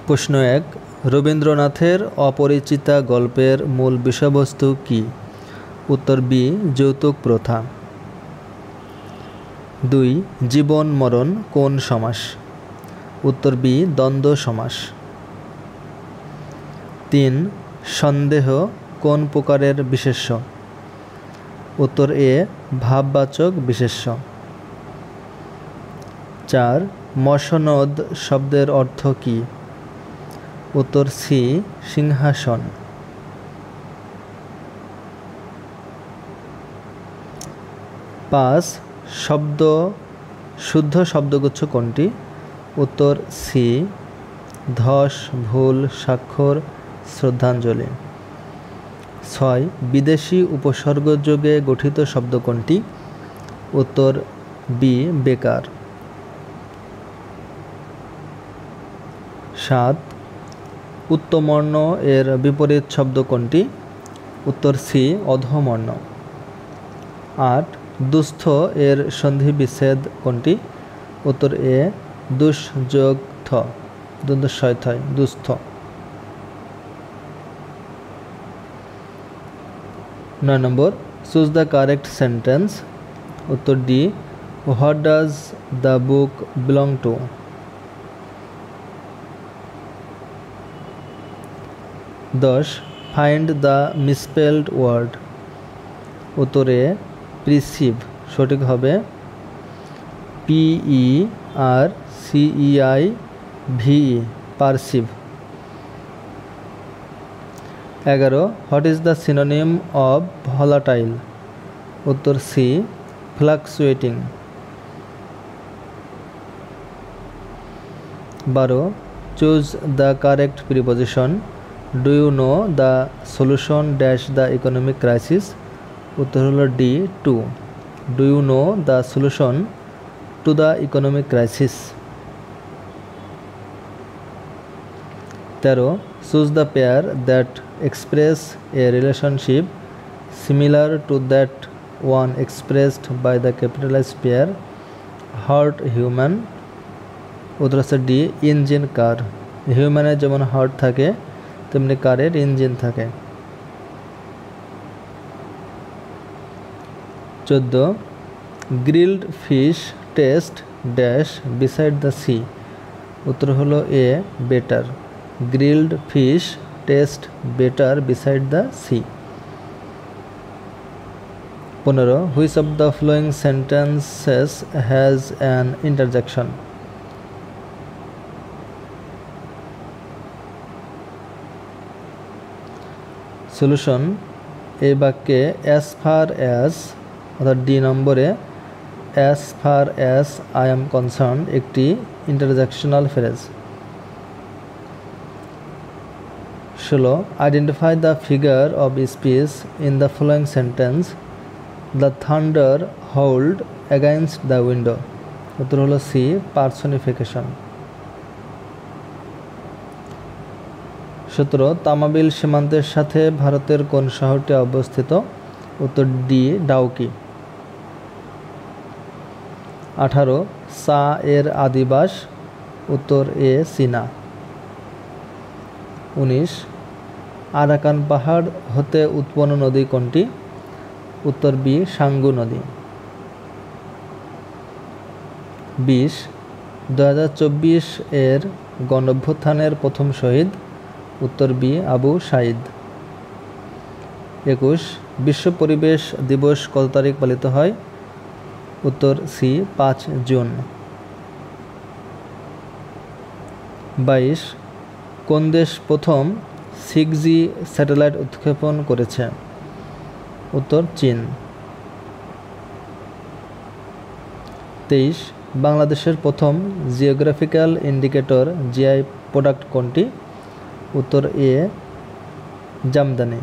প্রশ্ন 1, রবীন্দ্রনাথের অপরিচিতা গল্পের মূল বিষয়বস্তু কী? উত্তর বি, যৌতুক প্রথা। 2, জীবন মরণ কোন সমাস? উত্তর বি, দ্বন্দ্ব সমাস। 3, সন্দেহ কোন প্রকারের বিশেষ্য? উত্তর এ, ভাববাচক বিশেষ্য। 4, মসনদ শব্দের অর্থ কী? উত্তর সি, সিংহাসন। 5, শুদ্ধ শব্দগুচ্ছ কোনটি? উত্তর সি, ধস, ভুল, স্বাক্ষর, শ্রদ্ধাঞ্জলি। 6, বিদেশি উপসর্গযোগে গঠিত শব্দ কোনটি? উত্তর বি, বেকার। 7, উত্তমর্ণ এর বিপরীত শব্দ কোনটি? উত্তর সি, অধমর্ণ। 8, দুস্থ এর সন্ধি বিচ্ছেদ কোনটি? উত্তর এ, দুষ যোগ থ, দ্বন্দ্বস্বয় থয়, দুস্থ। 9 নম্বর, চুজ দ্য কারেক্ট সেন্টেন্স। উত্তর D, what does the book belong to? 10, find the misspelled word. উত্তরে প্রিসিভ, সঠিক হবে PERCEIVE, perceive. 11, what is the synonym of volatile? উত্তর C, fluctuating. 12, choose the correct preposition. Do you know the solution dash the economic crisis? উত্তর হলো D, to. Do you know the solution to the economic crisis? 13, choose the pair that express a relationship similar to that one expressed by the capitalized pair heart human? উত্তর হচ্ছে D, engine কার। হিউম্যানের যেমন heart থাকে তেমনি কারের engine থাকে। 14, grilled fish taste dash beside the sea? উত্তর হলো A, better. Grilled fish taste better beside the sea. 15, which of the following sentences has an interjection? Solution, এই বাক্যে অ্যাজ ফার অ্যাজ, অর্থাৎ ডি নম্বরে as far as I am concern একটি interjectional phrase. 16, identify the figure of speech in the following sentence the thunder howled against the window? উত্তর হলো C, personification. 17, Tamabil সীমান্তের সাথে ভারতের কোন শহরটি অবস্থিত? উত্তর ডি, ডাউকি। 18, সা এর আদিবাস? উত্তর এ, চীনা। 19, আরাকান পাহাড় হতে উৎপন্ন নদী কোনটি? উত্তর বি, সাঙ্গু নদী। 20, 2024 এর গণঅভ্যুত্থানের প্রথম শহীদ? উত্তর বি, আবু সাঈদ। 21, বিশ্ব পরিবেশ দিবস কত তারিখ পালিত হয়? উত্তর সি, 5 জুন। 22, কোন দেশ প্রথম 6G স্যাটেলাইট উৎক্ষেপণ করেছে? উত্তর চীন। 23, বাংলাদেশের প্রথম জিওগ্রাফিক্যাল ইন্ডিকেটর জিআই প্রোডাক্ট কোনটি? উত্তর এ, জামদানি।